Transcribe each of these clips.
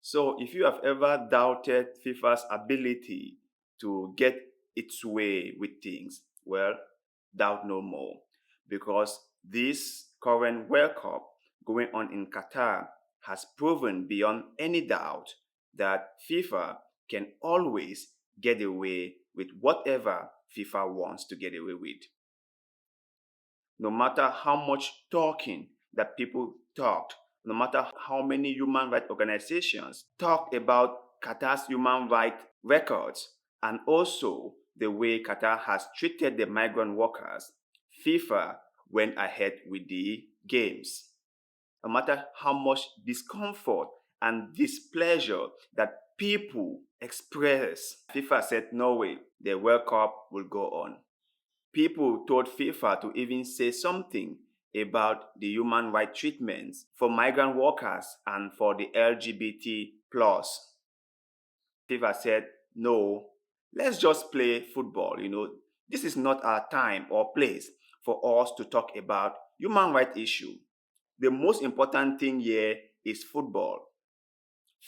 So if you have ever doubted FIFA's ability to get its way with things, well, doubt no more, because this current World Cup going on in Qatar has proven beyond any doubt that FIFA can always get away with whatever FIFA wants to get away with. No matter how much talking that people talked, no matter how many human rights organizations talked about Qatar's human rights records and also the way Qatar has treated the migrant workers, FIFA went ahead with the games. No matter how much discomfort and displeasure that people express, FIFA said no way, the World Cup will go on. People told FIFA to even say something about the human rights treatments for migrant workers and for the LGBT plus. FIFA said, no, let's just play football. This is not our time or place for us to talk about human rights issue. The most important thing here is football.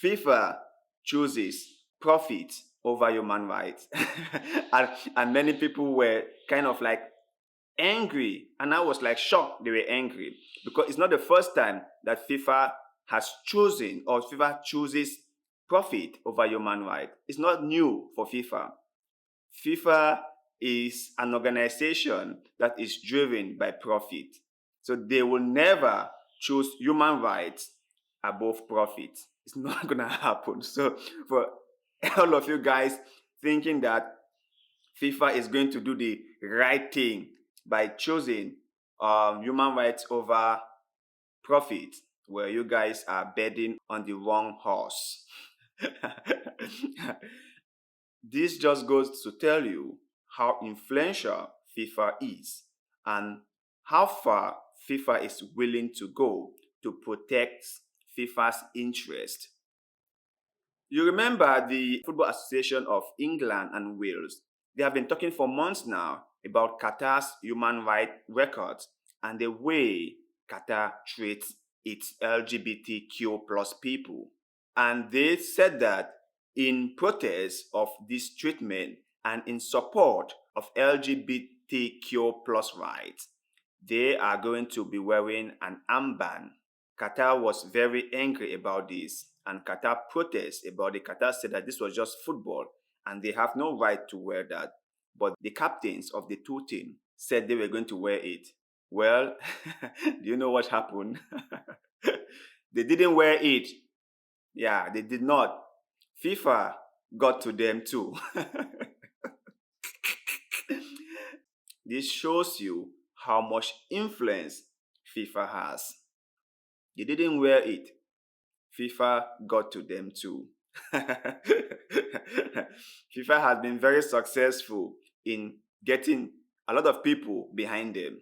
FIFA chooses profit over human rights. and many people were kind of like angry. And I was like shocked they were angry because it's not the first time that FIFA has chosen or FIFA chooses profit over human rights. It's not new for FIFA. FIFA is an organization that is driven by profit. So they will never choose human rights above profit. It's not going to happen. So for all of you guys thinking that FIFA is going to do the right thing by choosing human rights over profit, where you guys are betting on the wrong horse. This just goes to tell you how influential FIFA is and how far FIFA is willing to go to protect FIFA's interest. You remember the Football Association of England and Wales. They have been talking for months now about Qatar's human rights records and the way Qatar treats its LGBTQ plus people. And they said that in protest of this treatment and in support of LGBTQ plus rights, they are going to be wearing an armband. Qatar was very angry about this, and Qatar protested about it. Qatar said that this was just football and they have no right to wear that. But the captains of the two teams said they were going to wear it. Well, do you know what happened? They didn't wear it. Yeah, they did not. FIFA got to them too. This shows you how much influence FIFA has. They didn't wear it. FIFA got to them too. FIFA has been very successful in getting a lot of people behind them.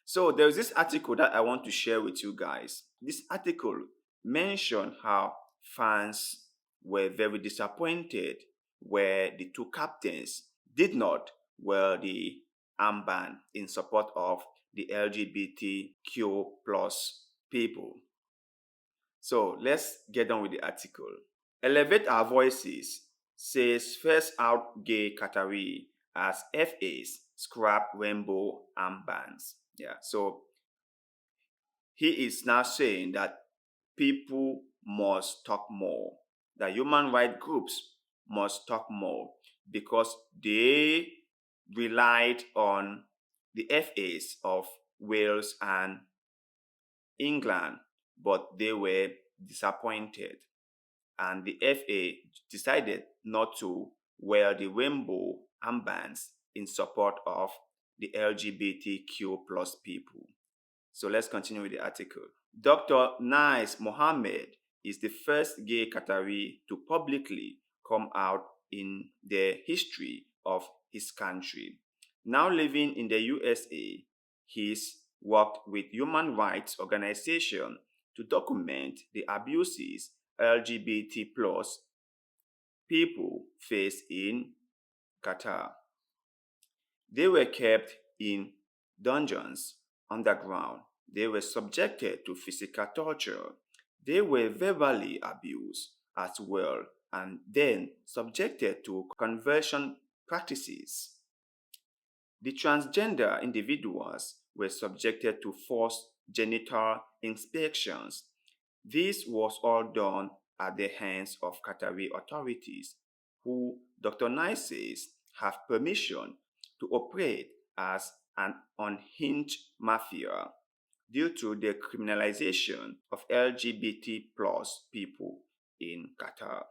So there's this article that I want to share with you guys. This article mentioned how fans were very disappointed where the two captains did not wear the armband in support of the LGBTQ plus people. So let's get on with the article. Elevate Our Voices says first out gay Qatari as FAs scrap rainbow armbands. Yeah, so he is now saying that people must talk more, that human rights groups must talk more because they relied on the FAs of Wales and England, but they were disappointed. And the FA decided not to wear the rainbow armbands in support of the LGBTQ plus people. So let's continue with the article. Dr. Nais Mohammed is the first gay Qatari to publicly come out in the history of his country. Now living in the USA, he's worked with human rights organizations to document the abuses LGBT plus people face in Qatar. They were kept in dungeons underground. They were subjected to physical torture. They were verbally abused as well, and then subjected to conversion practices. The transgender individuals were subjected to forced genital inspections. This was all done at the hands of Qatari authorities, who Dr. Nye says have permission to operate as an unhinged mafia due to the criminalization of LGBT plus people in Qatar.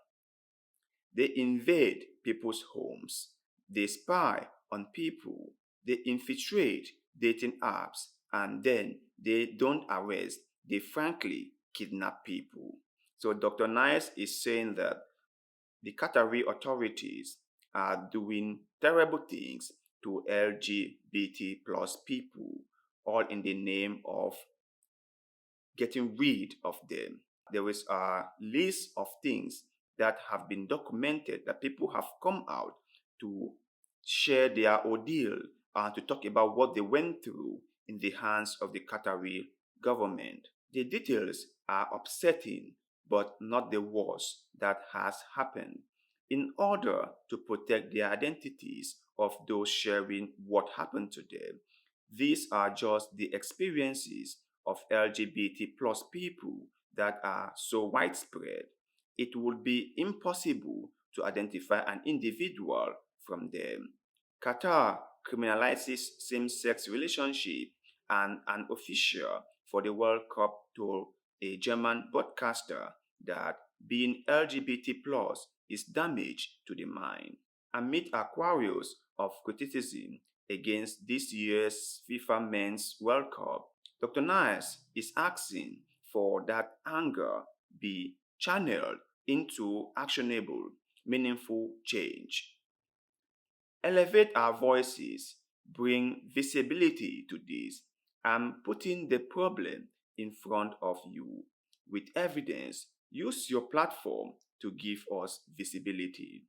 They invade people's homes, they spy on people, they infiltrate dating apps, and then they don't arrest, they frankly kidnap people. So Dr. Nice is saying that the Qatari authorities are doing terrible things to LGBT plus people, all in the name of getting rid of them. There is a list of things that have been documented that people have come out to share their ordeal and to talk about what they went through in the hands of the Qatari government. The details are upsetting, but not the worst that has happened. In order to protect the identities of those sharing what happened to them, these are just the experiences of LGBT plus people that are so widespread. It would be impossible to identify an individual from them. Qatar criminalizes same-sex relationship, and an official for the World Cup told a German broadcaster that being LGBT plus is damage to the mind. Amid aquarius of criticism against this year's FIFA Men's World Cup, Dr. Nice is asking for that anger be channeled into actionable, meaningful change. Elevate our voices, bring visibility to this, and putting the problem in front of you with evidence. Use your platform to give us visibility.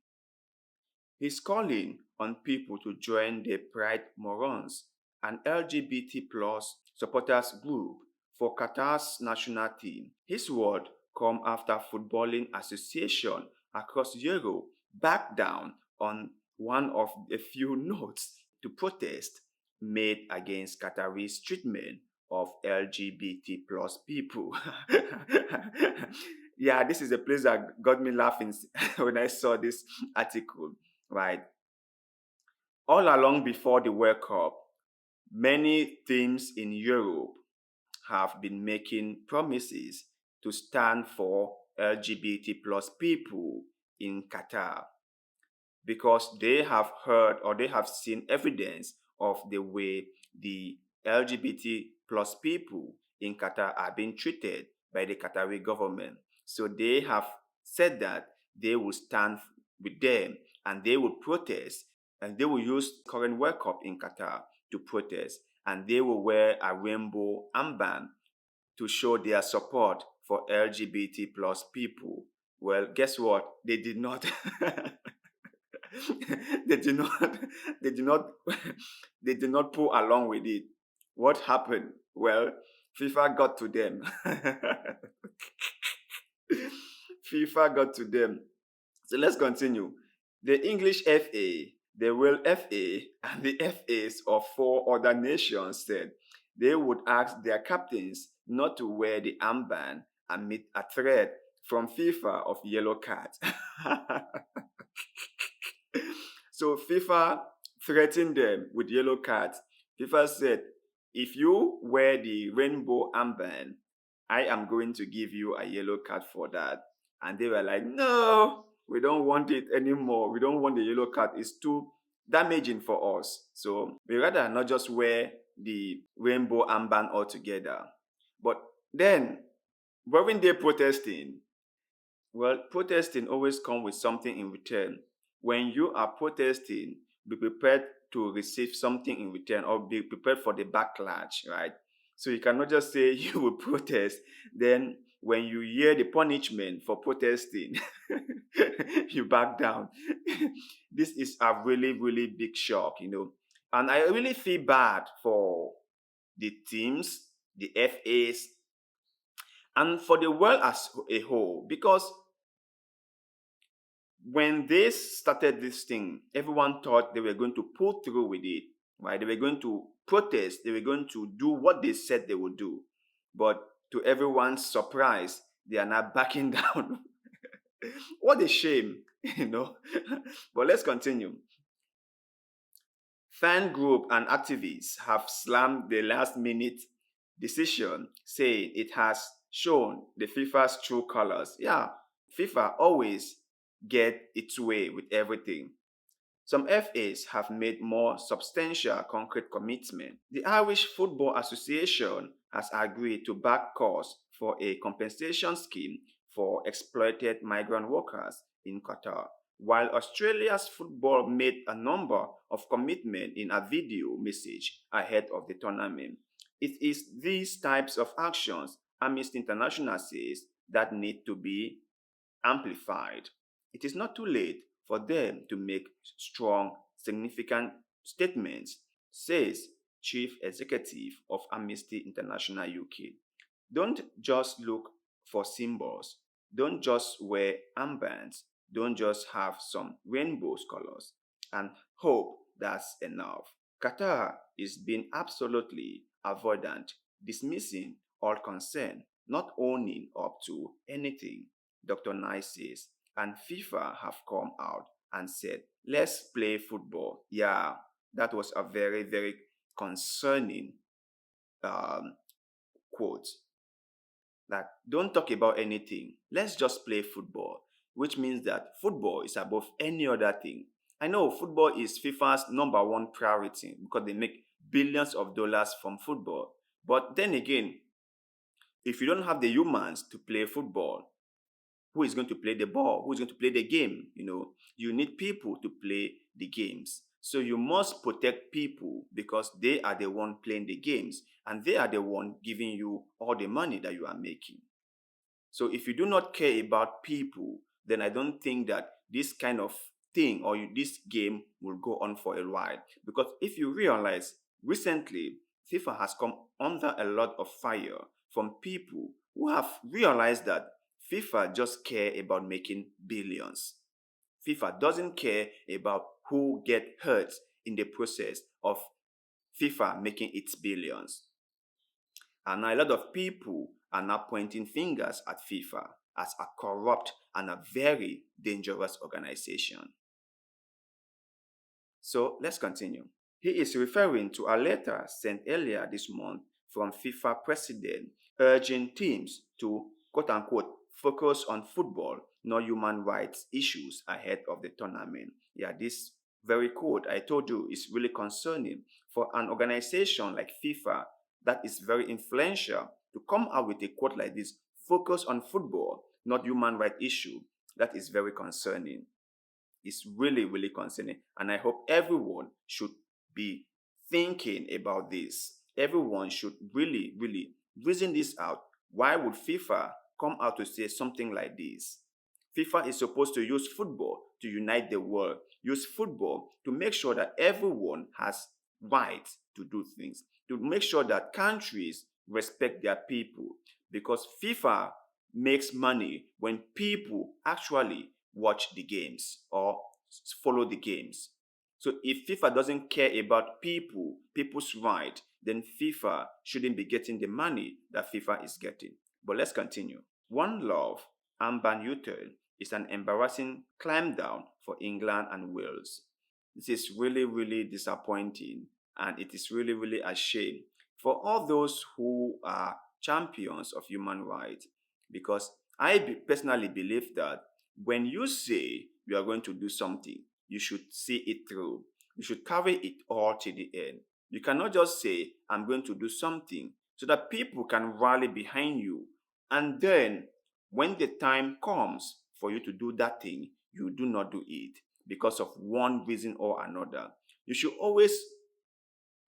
He's calling on people to join the Pride Morons, an LGBT plus supporters group for Qatar's national team. His word come after footballing association across Europe backed down on one of the few notes to protest made against Qatari's treatment of LGBT plus people. Yeah, this is a place that got me laughing when I saw this article, right? All along before the World Cup, many teams in Europe have been making promises to stand for LGBT plus people in Qatar because they have heard or they have seen evidence of the way the LGBT plus people in Qatar are being treated by the Qatari government. So they have said that they will stand with them and they will protest and they will use current World Cup in Qatar to protest and they will wear a rainbow armband to show their support for LGBT plus people. Well, guess what? They did not. they did not. They did not. They did not pull along with it. What happened? Well, FIFA got to them. FIFA got to them. So let's continue. The English FA, the World FA, and the FAs of four other nations said they would ask their captains not to wear the armband amid a threat from FIFA of yellow cards. So FIFA threatened them with yellow cards. FIFA said, if you wear the rainbow armband, I am going to give you a yellow card for that. And they were like, no, we don't want it anymore. We don't want the yellow card. It's too damaging for us. So we rather not just wear the rainbow armband altogether. But then, weren't they protesting? Well, protesting always comes with something in return. When you are protesting, be prepared to receive something in return or be prepared for the backlash, right? So you cannot just say you will protest, then when you hear the punishment for protesting, you back down. This is a really, really big shock. And I really feel bad for the teams, the FAs, and for the world as a whole because When they started this thing, everyone thought they were going to pull through with it, right? They were going to protest, they were going to do what they said they would do. But to everyone's surprise, they are now backing down. What a shame, you know. But let's continue. Fan group and activists have slammed the last minute decision, saying it has shown the FIFA's true colors. Yeah, FIFA always get its way with everything. Some FAs have made more substantial concrete commitment. The Irish Football Association has agreed to back calls for a compensation scheme for exploited migrant workers in Qatar, while Australia's football made a number of commitments in a video message ahead of the tournament. It is these types of actions, Amnesty International says, that need to be amplified. It is not too late for them to make strong, significant statements, says Chief Executive of Amnesty International UK. Don't just look for symbols. Don't just wear armbands. Don't just have some rainbows colors and hope that's enough. Qatar is being absolutely avoidant, dismissing all concern, not owning up to anything. Dr. Nice says, and FIFA have come out and said, let's play football. Yeah, that was a very, very concerning um, quote. Like, don't talk about anything. Let's just play football, which means that football is above any other thing. I know football is FIFA's number one priority because they make billions of dollars from football. But then again, if you don't have the humans to play football, who is going to play the ball? Who is going to play the game? You need people to play the games. So you must protect people because they are the one playing the games and they are the one giving you all the money that you are making. So if you do not care about people, then I don't think that this kind of thing or this game will go on for a while. Because if you realize recently, FIFA has come under a lot of fire from people who have realized that FIFA just care about making billions. FIFA doesn't care about who get hurt in the process of FIFA making its billions. And a lot of people are now pointing fingers at FIFA as a corrupt and a very dangerous organization. So let's continue. He is referring to a letter sent earlier this month from FIFA president urging teams to quote unquote focus on football, not human rights issues ahead of the tournament. Yeah, this very quote I told you is really concerning for an organization like FIFA that is very influential to come out with a quote like this, focus on football, not human rights issue. That is very concerning. Is really, really concerning. And I hope everyone should be thinking about this. Everyone should really, really reason this out. Why would FIFA come out to say something like this? FIFA is supposed to use football to unite the world, use football to make sure that everyone has rights to do things, to make sure that countries respect their people. Because FIFA makes money when people actually watch the games or follow the games. So if FIFA doesn't care about people's right, then FIFA shouldn't be getting the money that FIFA is getting. But let's continue. One Love Armband U-turn is an embarrassing climb down for England and Wales. This is really, really disappointing and it is really, really a shame for all those who are champions of human rights because personally believe that when you say you are going to do something, you should see it through. You should carry it all to the end. You cannot just say, I'm going to do something so that people can rally behind you. And then when the time comes for you to do that thing, you do not do it because of one reason or another. You should always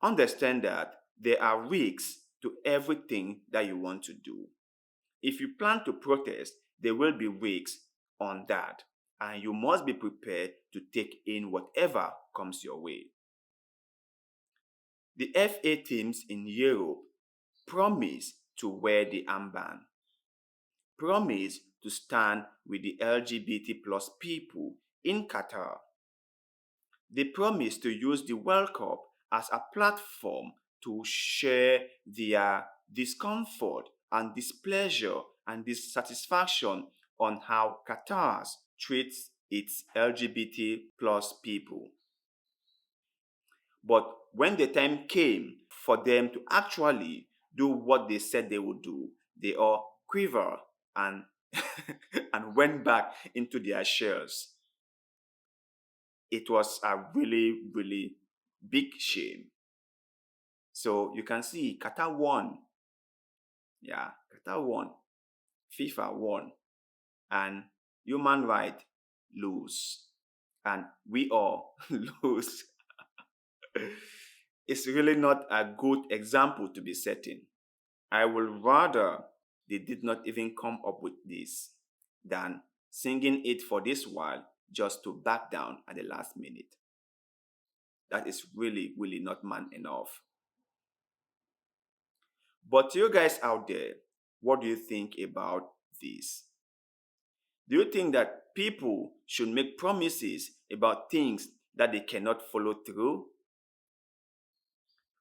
understand that there are risks to everything that you want to do. If you plan to protest, there will be risks on that, and you must be prepared to take in whatever comes your way. The FA teams in Europe promise to wear the armband, promise to stand with the LGBT plus people in Qatar. They promised to use the World Cup as a platform to share their discomfort and displeasure and dissatisfaction on how Qatar treats its LGBT plus people. But when the time came for them to actually do what they said they would do, they all quivered and and went back into their shells. It was a really, really big shame. So you can see Qatar won. Yeah, Qatar won. FIFA won. And human rights lose. And we all lose. It's really not a good example to be setting. I would rather they did not even come up with this than singing it for this while just to back down at the last minute. That is really, really not man enough. But you guys out there, what do you think about this? Do you think that people should make promises about things that they cannot follow through?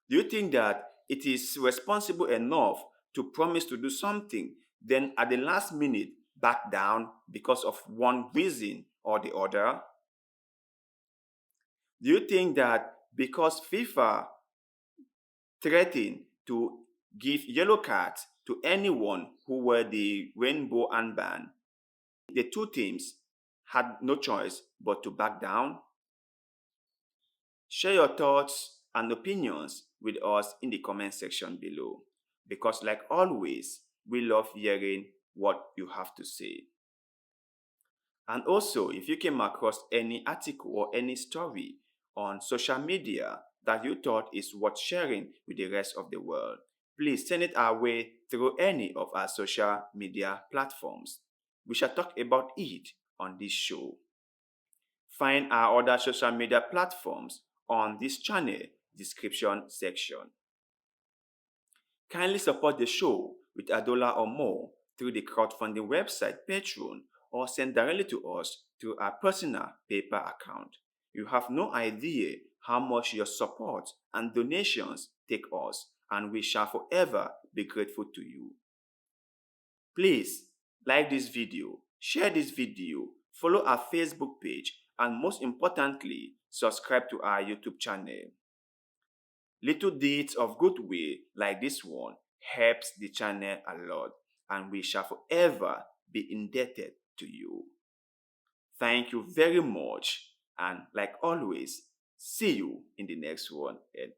Do you think that it is responsible enough to promise to do something, then at the last minute back down because of one reason or the other? Do you think that because FIFA threatened to give yellow cards to anyone who wear the Rainbow Armband, the two teams had no choice but to back down? Share your thoughts and opinions with us in the comment section below because, like always, we love hearing what you have to say. And also, if you came across any article or any story on social media that you thought is worth sharing with the rest of the world, please send it our way through any of our social media platforms. We shall talk about it on this show. Find our other social media platforms on this channel description section. Kindly support the show with $1 or more through the crowdfunding website Patreon or send directly to us through our personal PayPal account. You have no idea how much your support and donations take us, and we shall forever be grateful to you. Please like this video, share this video, follow our Facebook page, and most importantly, subscribe to our YouTube channel. Little deeds of goodwill like this one helps the channel a lot, and we shall forever be indebted to you. Thank you very much, and like always, see you in the next one. And